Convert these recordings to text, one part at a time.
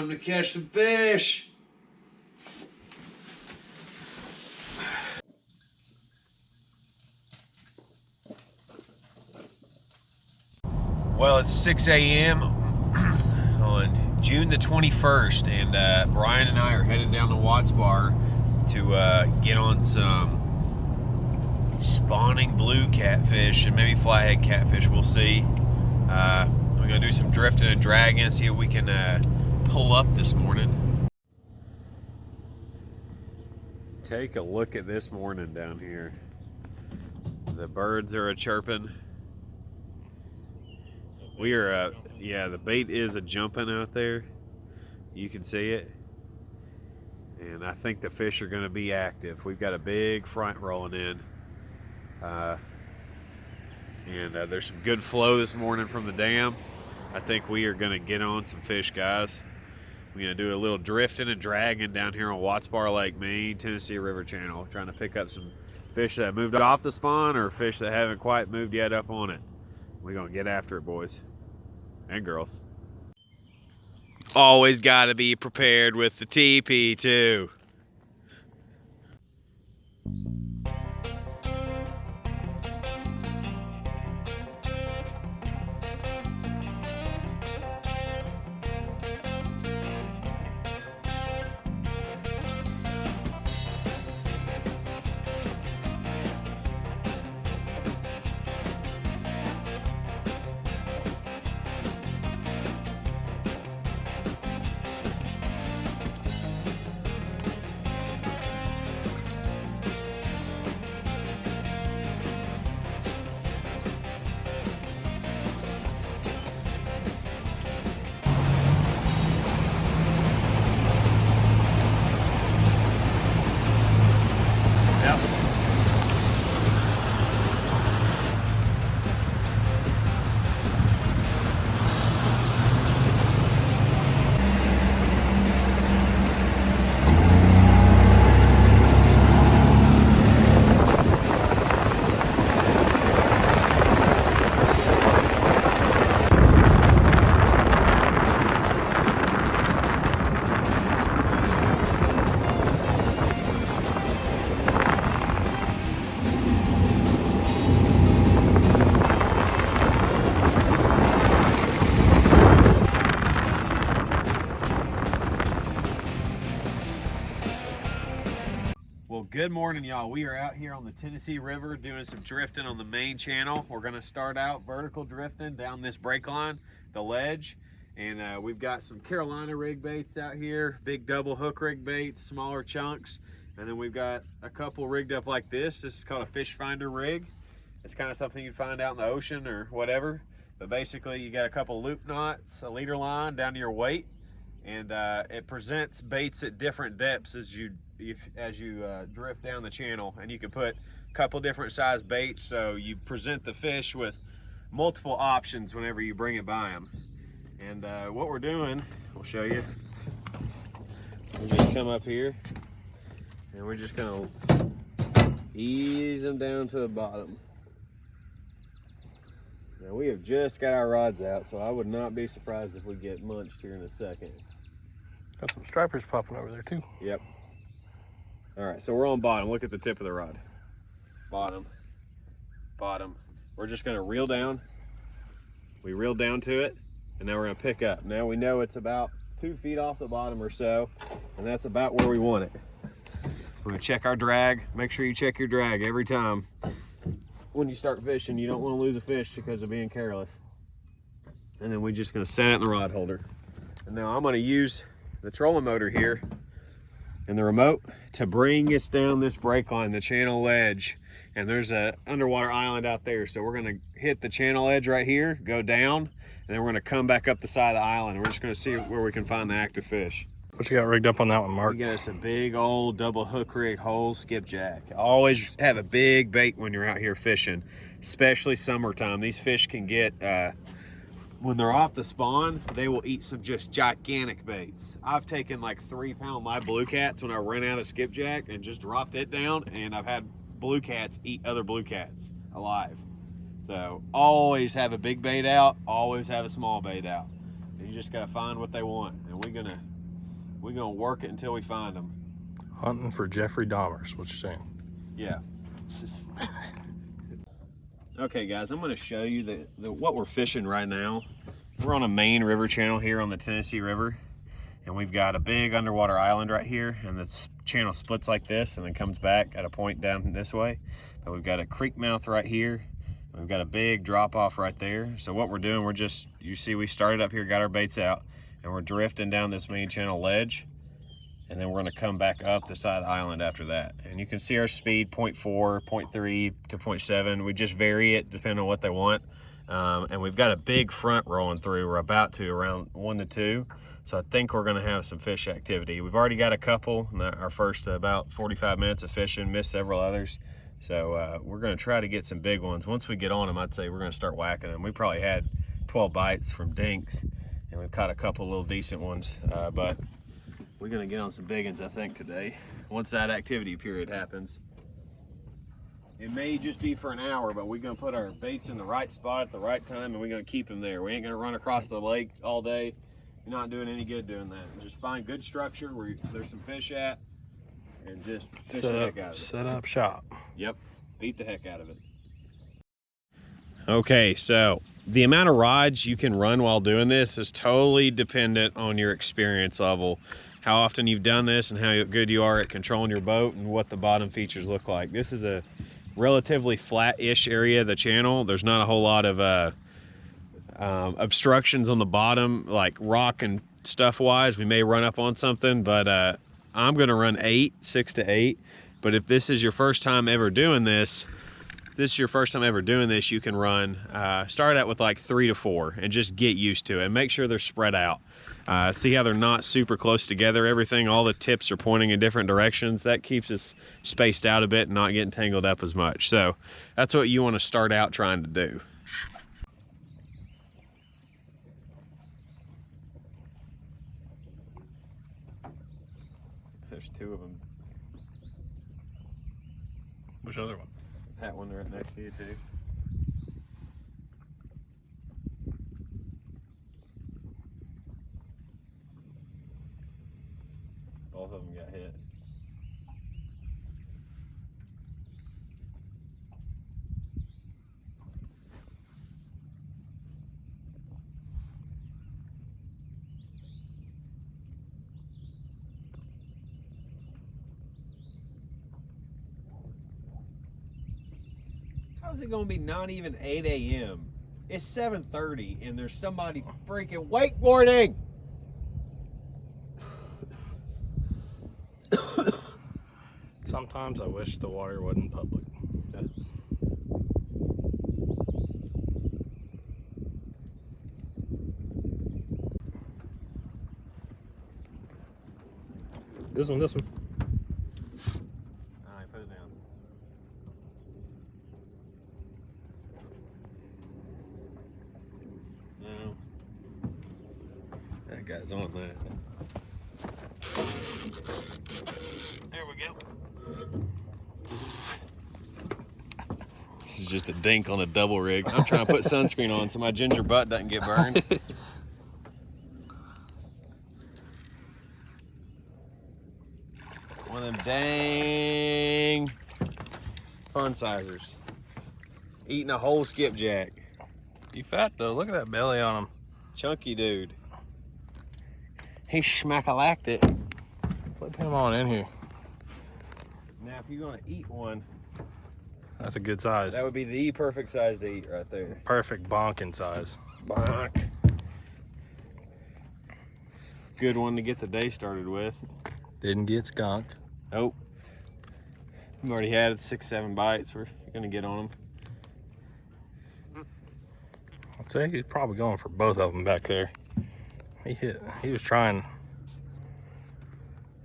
Time to catch some fish. Well, it's 6 a.m. on June the 21st, and Brian and I are headed down to Watts Bar to get on some spawning blue catfish and maybe flathead catfish. We'll see. We're gonna do some drifting and dragging, see if we can pull up this morning. Take a look at this morning down here. The birds are a-chirping. We are, yeah, the bait is a-jumping out there. You can see it. And I think the fish are gonna be active. We've got a big front rolling in. There's some good flow this morning from the dam. I think we are gonna get on some fish, guys. We're gonna do a little drifting and dragging down here on Watts Bar Lake, Maine, Tennessee River Channel, trying to pick up some fish that moved off the spawn or fish that haven't quite moved yet up on it. We're gonna get after it, boys and girls. Always gotta be prepared with the TP too. Good morning, y'all. We are out here on the Tennessee River doing some drifting on the main channel. We're going to start out vertical drifting down this break line, the ledge, and we've got some Carolina rig baits out here, big double hook rig baits, smaller chunks, and then we've got a couple rigged up like this. This is called a fish finder rig. It's kind of something you'd find out in the ocean or whatever, but basically you got a couple loop knots, a leader line down to your weight, and it presents baits at different depths as you drift down the channel, and you can put a couple different size baits, so you present the fish with multiple options whenever you bring it by them. And what we're doing, we'll show you. We just come up here and we're just gonna ease them down to the bottom. Now we have just got our rods out, so I would not be surprised if we get munched here in a second. Got some stripers popping over there too. Yep. All right, so we're on bottom. Look at the tip of the rod. Bottom, bottom. We're just gonna reel down. We reel down to it, and now we're gonna pick up. Now we know it's about 2 feet off the bottom or so, and that's about where we want it. We're gonna check our drag. Make sure you check your drag every time. When you start fishing, you don't wanna lose a fish because of being careless. And then we're just gonna set it in the rod holder. And now I'm gonna use the trolling motor here and the remote to bring us down this break line, the channel ledge. And there's a underwater island out there. So we're gonna hit the channel edge right here, go down, and then we're gonna come back up the side of the island. And we're just gonna see where we can find the active fish. What you got rigged up on that one, Mark? We got us a big old double hook rig hole skipjack. Always have a big bait when you're out here fishing, especially summertime. These fish can get, when they're off the spawn, they will eat some just gigantic baits. I've taken like 3-pound live blue cats when I ran out of skipjack and just dropped it down, and I've had blue cats eat other blue cats alive. So always have a big bait out, always have a small bait out. And you just gotta find what they want. And we're gonna We're gonna work it until we find them. Hunting for Jeffrey Dahmer's, what you're saying? Yeah. Okay guys, I'm gonna show you what we're fishing right now. We're on a main river channel here on the Tennessee River, and we've got a big underwater island right here, and the channel splits like this and then comes back at a point down this way. But we've got a creek mouth right here. We've got a big drop off right there. So what we're doing, you see we started up here, got our baits out, and we're drifting down this main channel ledge, and then we're gonna come back up the side of the island after that. And you can see our speed, 0.4, 0.3 to 0.7. We just vary it depending on what they want. And we've got a big front rolling through. We're about to around 1 to 2. So I think we're gonna have some fish activity. We've already got a couple, our first about 45 minutes of fishing, missed several others. So we're gonna try to get some big ones. Once we get on them, I'd say we're gonna start whacking them. We probably had 12 bites from dinks, and we've caught a couple little decent ones, but we're gonna get on some big ones, I think, today, once that activity period happens. It may just be for an hour, but we're gonna put our baits in the right spot at the right time, and we're gonna keep them there. We ain't gonna run across the lake all day. You're not doing any good doing that. Just find good structure where there's some fish at, and just fish the heck out of it. Set up shop. Yep, beat the heck out of it. Okay, so the amount of rods you can run while doing this is totally dependent on your experience level, how often you've done this, and how good you are at controlling your boat, and what the bottom features look like. This is a relatively flat-ish area of the channel. There's not a whole lot of obstructions on the bottom, like rock and stuff wise. We may run up on something, but I'm gonna run 6 to 8. But if this is your first time ever doing this, you can run, start out with like 3 to 4 and just get used to it, and make sure they're spread out. See how they're not super close together, everything, all the tips are pointing in different directions. That keeps us spaced out a bit and not getting tangled up as much. So that's what you want to start out trying to do. There's 2 of them. Which other one? That one right next to you too. Both of them got hit. How's it gonna be not even 8 a.m.? It's 7:30 and there's somebody freaking wakeboarding. Sometimes I wish the water wasn't public. This one. All right, put it down. No. That guy's on that. There we go. This is just a dink on a double rig. I'm trying to put sunscreen on so my ginger butt doesn't get burned. One of them dang fun sizers. Eating a whole skipjack. He fat though, look at that belly on him. Chunky dude. He schmack-a-lacked it. Put him on in here. Now if you're gonna eat one, That's a good size. that would be the perfect size to eat right there. Perfect bonking size. Bonk. Good one to get the day started with. Didn't get skunked. Nope. We've already had 6, 7 bites. We're gonna get on them. I'd say he's probably going for both of them back there. He was trying.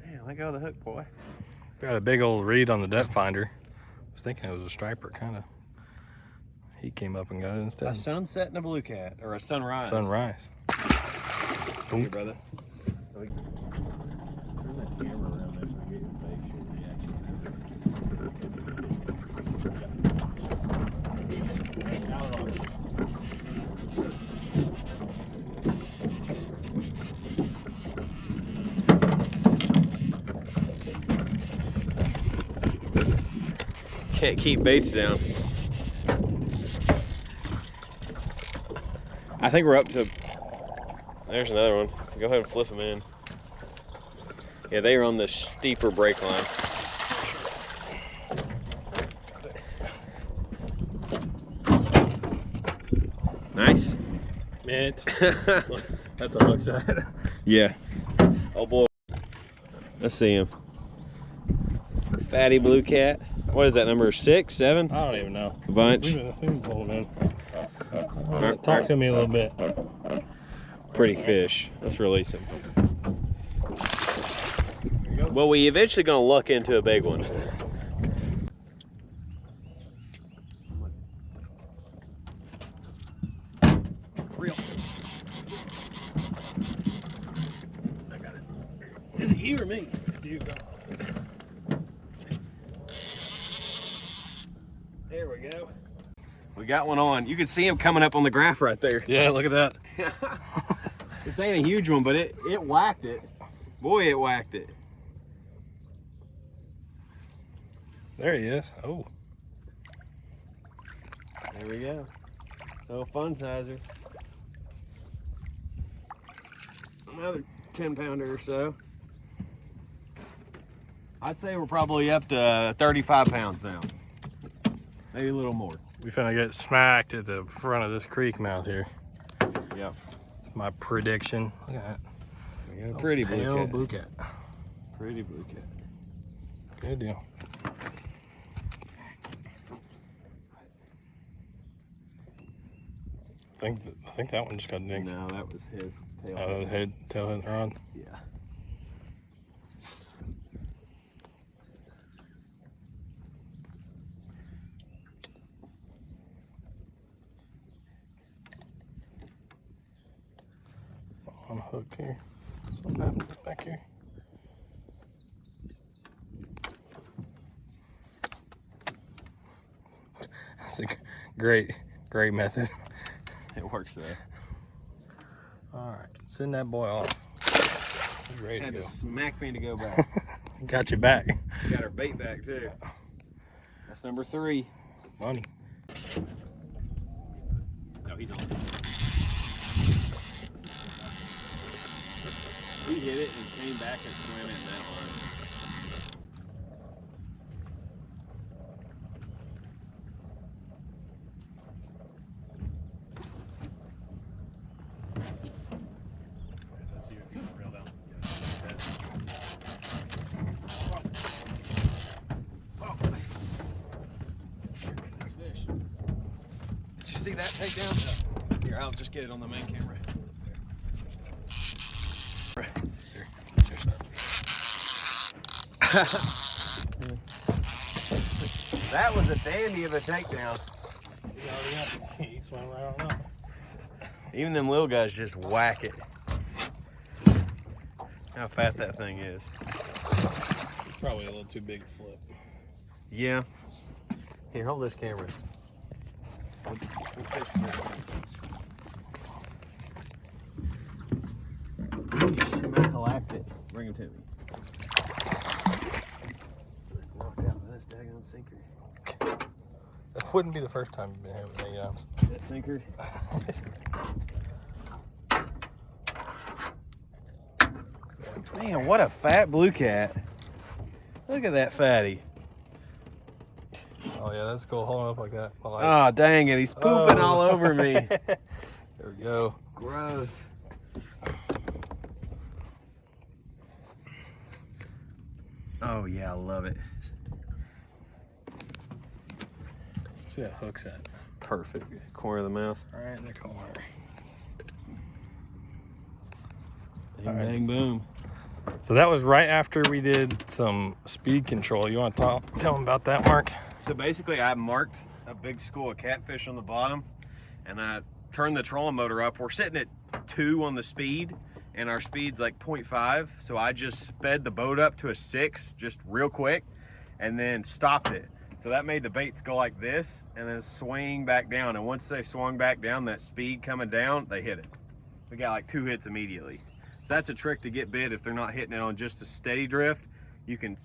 Man, let go of the hook, boy. Got a big old reed on the depth finder. I was thinking it was a striper, kind of. He came up and got it instead. A sunset and a blue cat, or a sunrise. Sunrise. Here, brother. Turn that camera around there so we get your facial reaction. Out on it. Can't keep baits down. I think we're up to, there's another one. Go ahead and flip them in. Yeah, they are on the steeper break line. Nice. Man, that's a hook side. Yeah. Oh boy. Let's see him. Fatty blue cat. What is that, number 6, 7? I don't even know. A bunch. We've been pulling in. Talk to me a little bit. Pretty fish. Let's release him. Well, we eventually gonna luck into a big one. Real. I got it. Is it you or me? You go. There we go. We got one on. You can see him coming up on the graph right there. Yeah, look at that. This ain't a huge one, but it whacked it. Boy, it whacked it. There he is. Oh. There we go. Little fun sizer. Another 10-pounder or so. I'd say we're probably up to 35 pounds now. Maybe a little more. We finna get smacked at the front of this creek mouth here. Yep. That's my prediction. Look at that. We got a pretty Pale blue cat. blue cat. Pretty blue cat. Good deal. I think that one just got dinged. No, that was his tail. Oh, that was tail hitting the rod. Yeah. On hook here. Something happens back here. That's a great method. It works though. All right, send that boy off. He's ready to Had go. to smack me to go back. Got you back. We got our bait back too. That's number 3. Money. No, he's on. He hit it and came back and swam in that line. Did you see that takedown? Here, I'll just get it on the main camera. That was a dandy of a takedown. He swam right on up. Even them little guys just whack it. How fat that thing is. Probably a little too big to flip. Yeah. Here, hold this camera. Bring him to me. Knocked out with this daggone sinker. That wouldn't be the first time you've been having hang outs. That sinker. Man, what a fat blue cat. Look at that fatty. Oh yeah, that's cool. Hold on up like that. Oh, dang it. He's pooping all over me. There we go. Gross. Oh yeah, I love it. See that hook's at. Perfect. Corner of the mouth. Right in the corner. Bang, bang, boom. So that was right after we did some speed control. You want to tell them about that, Mark? So basically I marked a big school of catfish on the bottom and I turned the trolling motor up. We're sitting at 2 on the speed and our speed's like 0.5. So I just sped the boat up to a 6 just real quick and then stopped it. So that made the baits go like this and then swing back down. And once they swung back down, that speed coming down, they hit it. We got like 2 hits immediately. So that's a trick to get bit if they're not hitting it on just a steady drift. You can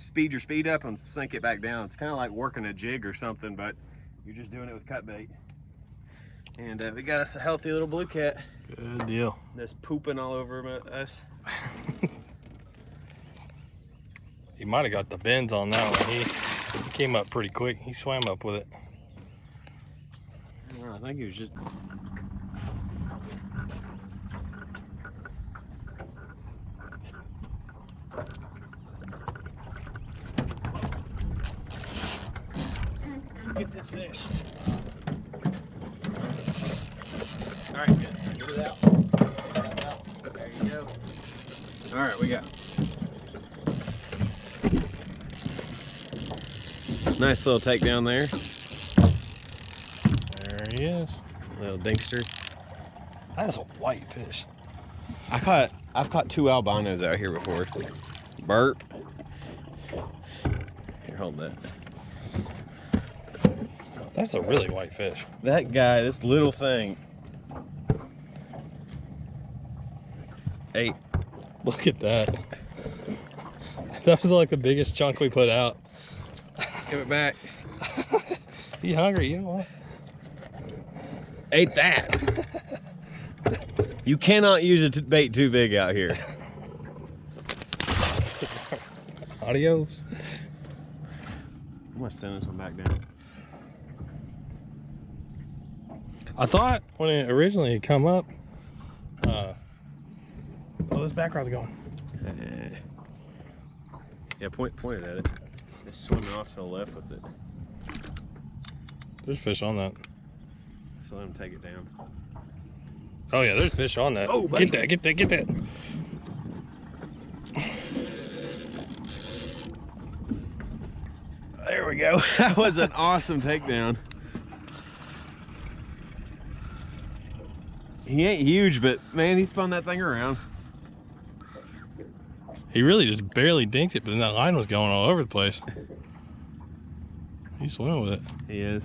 speed your speed up and sink it back down. It's kind of like working a jig or something, but you're just doing it with cut bait. And we got us a healthy little blue cat. Good deal. That's pooping all over us. He might have got the bends on that one. He came up pretty quick. He swam up with it. I think he was just... Get this fish. All right, good. Get it out. Get it out. There you go. All right, we got. Nice little takedown there. There he is. Little dinkster. That's a white fish. I've caught 2 albinos out here before. Burp. Here, hold that. That's a really white fish. That guy, this little thing. 8. Look at that. That was like the biggest chunk we put out. Give it back. You hungry? You know what? Ate that. You cannot use a bait too big out here. Adios. I'm gonna send this one back down. I thought when it originally had come up, oh, this background's going. Yeah, pointed at it. Just swimming off to the left with it. There's fish on that. So let him take it down. Oh yeah, there's fish on that. Oh, buddy. Get that. There we go. That was an awesome takedown. He ain't huge, but man, he spun that thing around. He really just barely dinked it, but then that line was going all over the place. He's swimming with it. He is.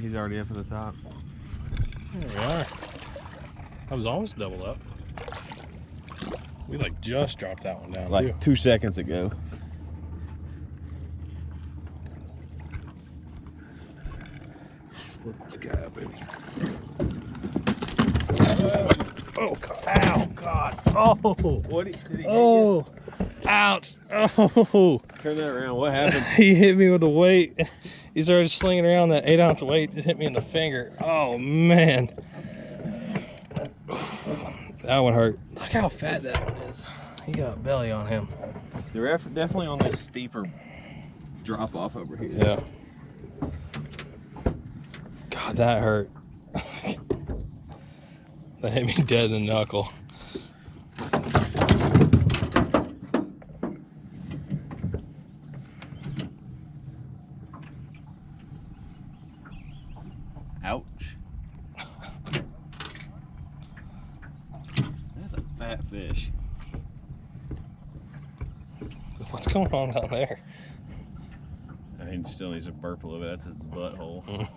He's already up at the top. There we are. I was almost doubled up. We like just dropped that one down. Like too. 2 seconds ago. Flip this guy up in. Oh God! Ow! God! Oh! What did he Oh! Ouch! Oh! Turn that around. What happened? He hit me with the weight. He started slinging around that 8-ounce weight. Just hit me in the finger. Oh man! That one hurt. Look how fat that one is. He got a belly on him. They're definitely on this steeper drop off over here. Yeah. God, that hurt. That hit me dead in the knuckle. Ouch. That's a fat fish. What's going on down there? I mean, still needs to burp a little bit. That's his butthole.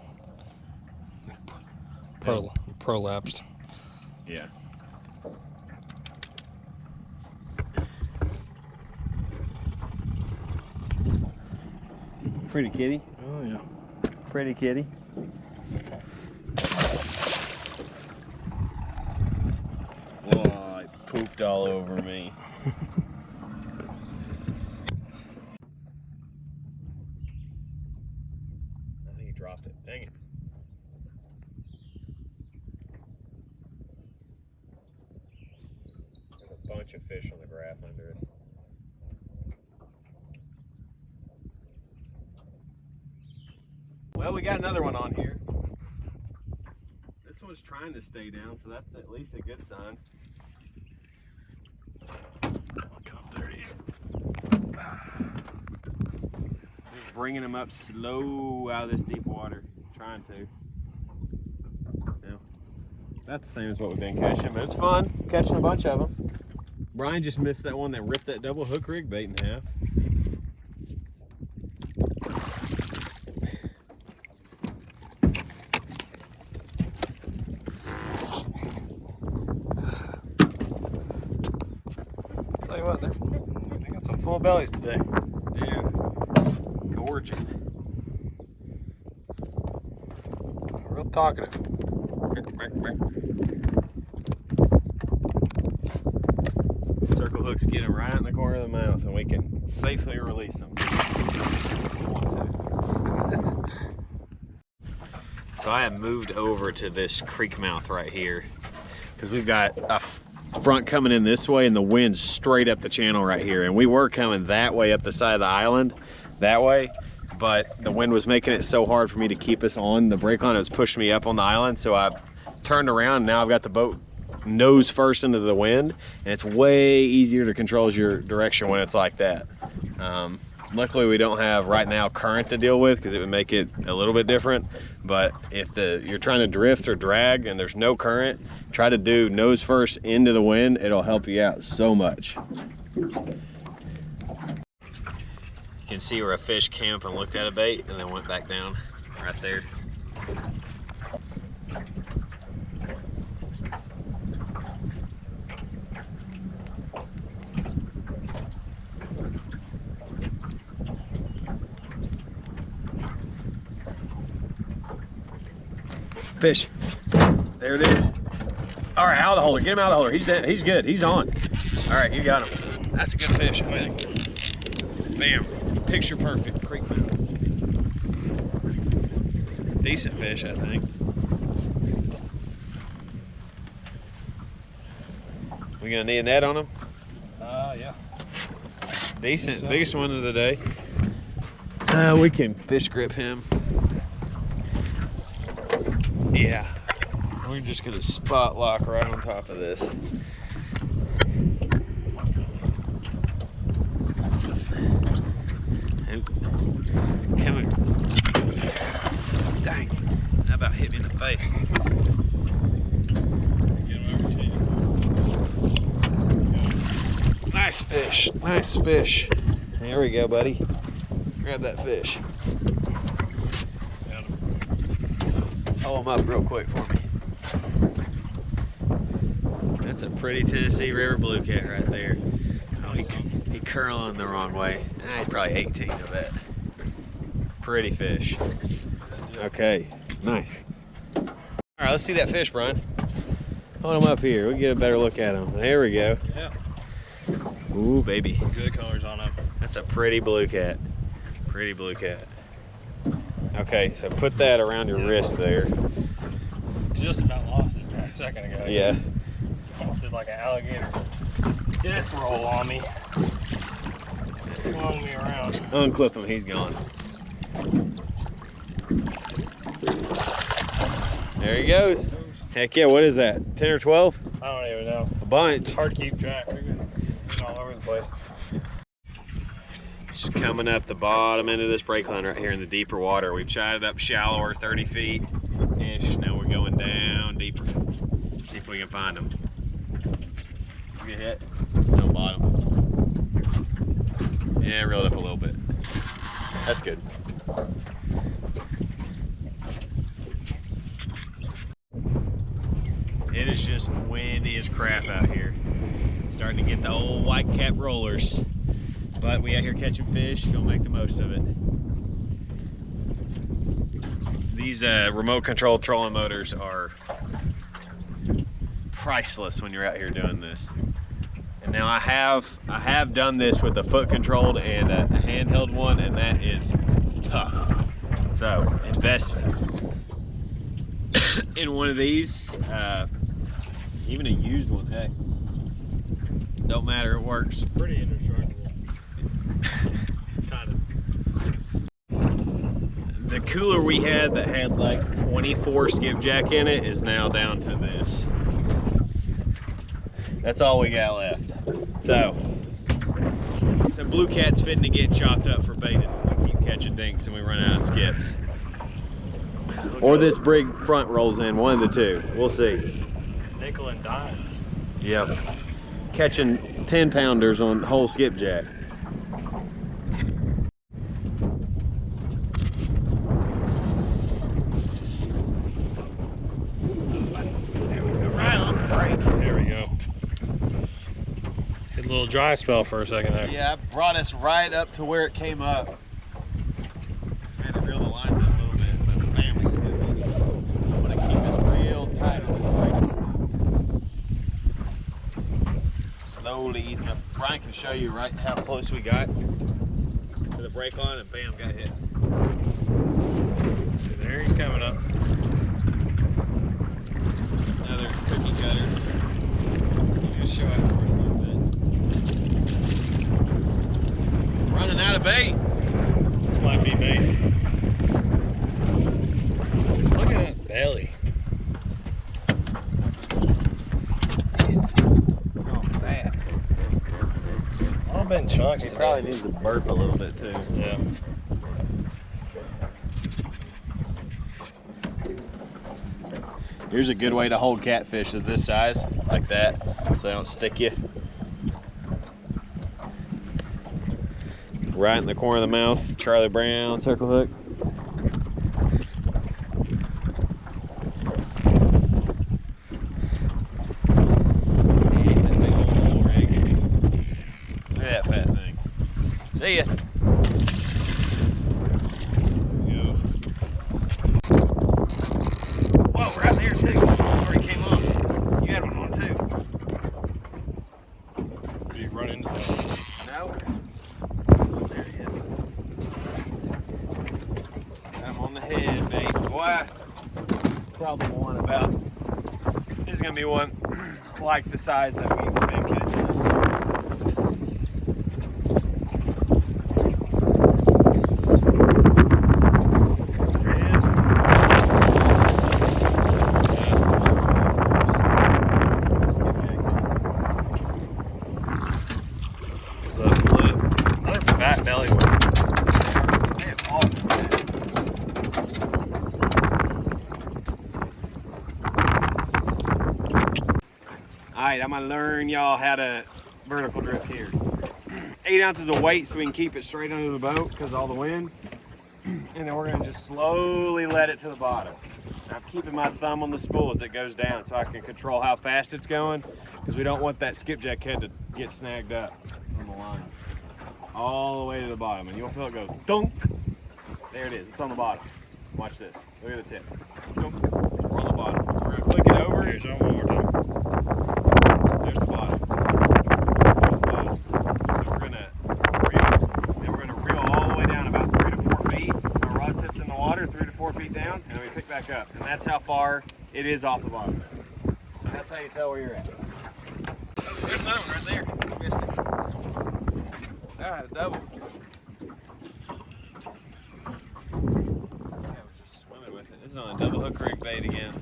Prolapsed. Yeah. Pretty kitty. Oh yeah. Pretty kitty. Whoa, it pooped all over me. I think he dropped it. Dang it. There's a bunch of fish on the graph under us. Well, we got another one on here. This one's trying to stay down, so that's at least a good sign. Look up there, Just bringing him up slow out of this deep water. Trying to. Yeah. That's the same as what we've been catching, but it's fun catching a bunch of them. Brian just missed that one that ripped that double hook rig bait in half. Tell you what, they got some full bellies today. Dude, gorgeous. Real talkative. Circle hooks get them right in the corner of the mouth, and we can safely release them. So I have moved over to this creek mouth right here because we've got a front coming in this way and the wind's straight up the channel right here, and we were coming that way up the side of the island that way, but the wind was making it so hard for me to keep us on the brake line. It was pushing me up on the island, so I turned around and now I've got the boat nose first into the wind, and it's way easier to control your direction when it's like that. Luckily we don't have right now current to deal with because it would make it a little bit different, but if you're trying to drift or drag and there's no current, try to do nose first into the wind. It'll help you out so much. You can see where a fish came up and looked at a bait and then went back down right there. Fish. There it is. All right, out of the holder. Get him out of the holder. He's dead. He's good. He's on. All right, you got him. That's a good fish, I think. Bam. Picture perfect. Creek mouth. Decent fish, I think. We gonna need a net on him? Yeah. Decent. So. Biggest one of the day. We can fish grip him. Yeah, we're just gonna spot lock right on top of this. Come here. Dang, that about hit me in the face. Nice fish, nice fish. There we go, buddy. Grab that fish. Pull him up real quick for me. That's a pretty Tennessee River blue cat right there. Oh, he curling the wrong way. He's probably 18, I bet. Pretty fish. Okay, nice. All right, let's see that fish, Brian. Hold him up here. We'll get a better look at him. There we go. Yeah. Ooh, baby. Good colors on him. That's a pretty blue cat. Pretty blue cat. Okay, so put that around your wrist there. Just about lost this guy a second ago. Yeah. Almost did like an alligator death roll on me. Flung me around. Unclip him, he's gone. There he goes. Heck yeah, what is that? 10 or 12? I don't even know. A bunch. It's hard to keep track. They're all over the place. Just coming up the bottom end of this brake line right here in the deeper water. We've shot it up shallower, 30 feet-ish. Now we're going down deeper. See if we can find them. Good hit. No bottom. Yeah, reeled up a little bit. That's good. It is just windy as crap out here. Starting to get the old white cap rollers. But we out here catching fish, gonna make the most of it. These remote control trolling motors are priceless when you're out here doing this. And now I have done this with a foot controlled and a handheld one, and that is tough. So invest in one of these, even a used one, heck. Don't matter, it works. Pretty indestructible. Kind of. The cooler we had that had like 24 skipjack in it is now down to this. That's all we got left. So, some blue cats fitting to get chopped up for bait if we keep catching dinks and we run out of skips. Or this brig front rolls in, one of the two. We'll see. Nickel and dimes. Yep. Catching 10-pounders on whole skipjack. little dry spell for a second there. Yeah, I brought us right up to where it came up. Had to reel the lines in a little bit, but bam, we did it. I'm gonna keep this real tight on this brake. Slowly easing up. Brian can show you right how close we got to the brake line, and bam, got hit. See, there he's coming up. Another cookie cutter. You just show it for us a little bit. Running out of bait. This might be bait. Look at that belly. Oh, fat. I've been chunks He today. probably needs to burp a little bit too. Yeah. Here's a good way to hold catfish of this size, like that, so they don't stick you. Right in the corner of the mouth, Charlie Brown circle hook. Look at that fat thing. See ya. Whoa, right there too. Already came on. You had one on too. Did you run into that? No. There he is. I'm on the head, bait. Boy, probably one about. This is gonna be one like the size that we've been catching. Fat belly one. They have all been fat. Alright, I'm gonna learn y'all how to vertical drift here. 8 ounces of weight so we can keep it straight under the boat because of all the wind. And then we're gonna just slowly let it to the bottom. I'm keeping my thumb on the spool as it goes down so I can control how fast it's going because we don't want that skipjack head to get snagged up on the line. All the way to the bottom, and you'll feel it go dunk. There it is, it's on the bottom. Watch this, look at the tip. Dunk. We're on the bottom. So we're gonna click it over. Here's one more time. There's the bottom. There's the bottom. So we're gonna reel, then we're gonna reel all the way down about 3 to 4 feet. Our rod tip's in the water, 3 to 4 feet down, and then we pick back up. And that's how far it is off the bottom. And that's how you tell where you're at. Oh, there's another one right there. I missed it. Ah, a double. This guy was just swimming with it. This is on a double hook rig bait again.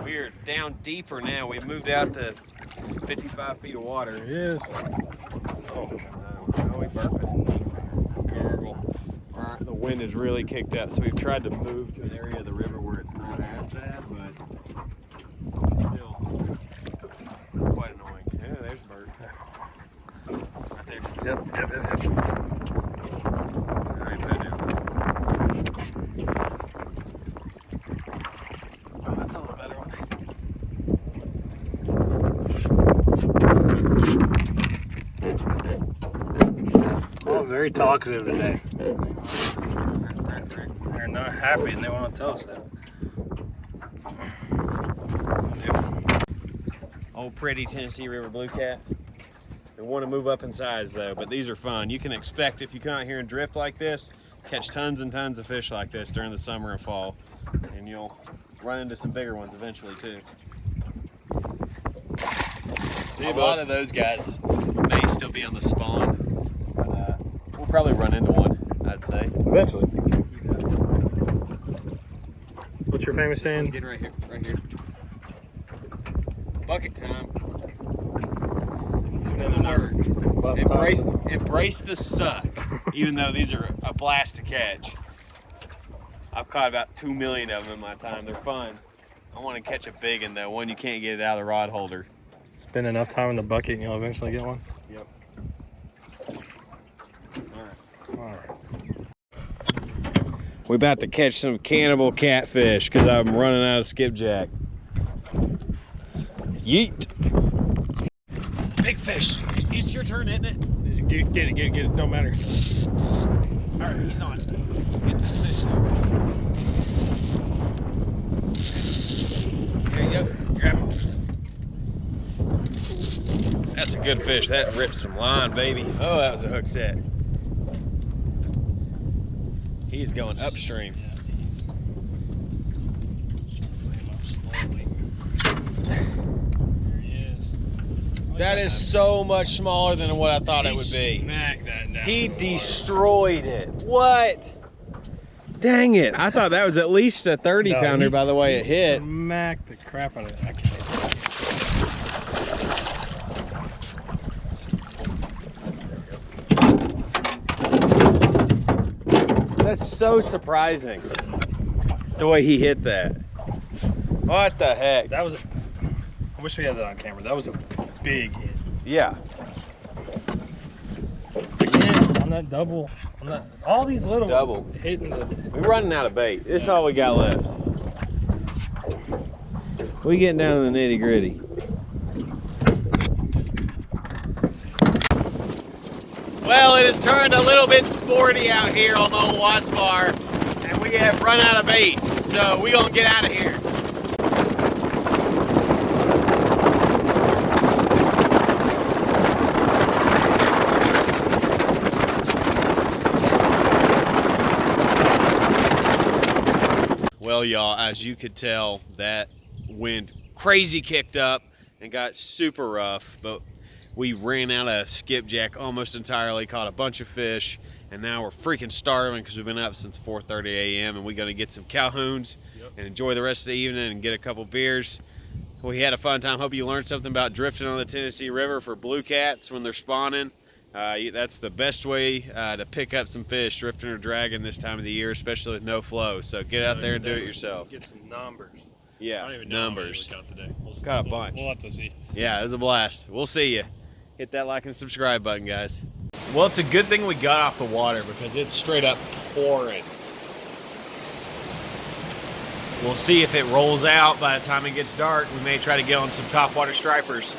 We are down deeper now. We've moved out to 55 feet of water. There he is. Oh, we burping. Gargle. All right, the wind has really kicked up, so we've tried to move to an area of the river where it's not as bad, but it's still quite annoying. Yeah, there's a bird. Right there. Yep. All right, put it down. Oh, that's a little better one. Oh, very talkative today. They're not happy and they want to tell us that. Old pretty Tennessee River blue cat. They want to move up in size though, but these are fun. You can expect if you come out here and drift like this, catch tons and tons of fish like this during the summer and fall, and you'll run into some bigger ones eventually too. A lot of those guys may still be on the spawn, but we'll probably run into one, I'd say. Eventually. What's your famous saying? Get right here, right here. Bucket time. Spin the word. Embrace the suck, even though these are a blast to catch. I've caught about 2 million of them in my time. They're fun. I want to catch a big one though, one you can't get it out of the rod holder. Spend enough time in the bucket and you'll eventually get one? Yep. All right. We're about to catch some cannibal catfish because I'm running out of skipjack. Yeet. big fish. It's your turn, isn't it? Get it. Don't matter. All right, he's on. Get this fish. There you go. Grab him. That's a good fish. That ripped some line, baby. Oh, that was a hook set. He's going upstream. That is so much smaller than what I thought it would be. Smack that down. He destroyed it. What? Dang it. I thought that was at least a 30 pounder by the way it hit. Smack the crap out of it. I can't. That's so surprising. The way he hit that. What the heck? That was I wish we had that on camera. That was a big hit. Yeah. Again, on that double, all these little Double. ones hitting the. We're running out of bait. This is all we got left. We getting down to the nitty gritty. Well, it has turned a little bit sporty out here on the old Watts Bar, and we have run out of bait. So we're gonna get out of here. Well, y'all, as you could tell, that wind crazy kicked up and got super rough, but we ran out of skipjack almost entirely, caught a bunch of fish, and now we're freaking starving because we've been up since 4:30 a.m. and we're gonna get some Calhouns and enjoy the rest of the evening and get a couple beers. We had a fun time. Hope you learned something about drifting on the Tennessee River for blue cats when they're spawning. That's the best way to pick up some fish, drifting or dragging this time of the year, especially with no flow. So get out there and do it yourself. Get some numbers. Yeah, I don't even know numbers. how many we got today. Got a bunch. We'll have to see. Yeah, it was a blast. We'll see you. Hit that like and subscribe button, guys. Well, it's a good thing we got off the water because it's straight up pouring. We'll see if it rolls out by the time it gets dark. We may try to get on some topwater stripers.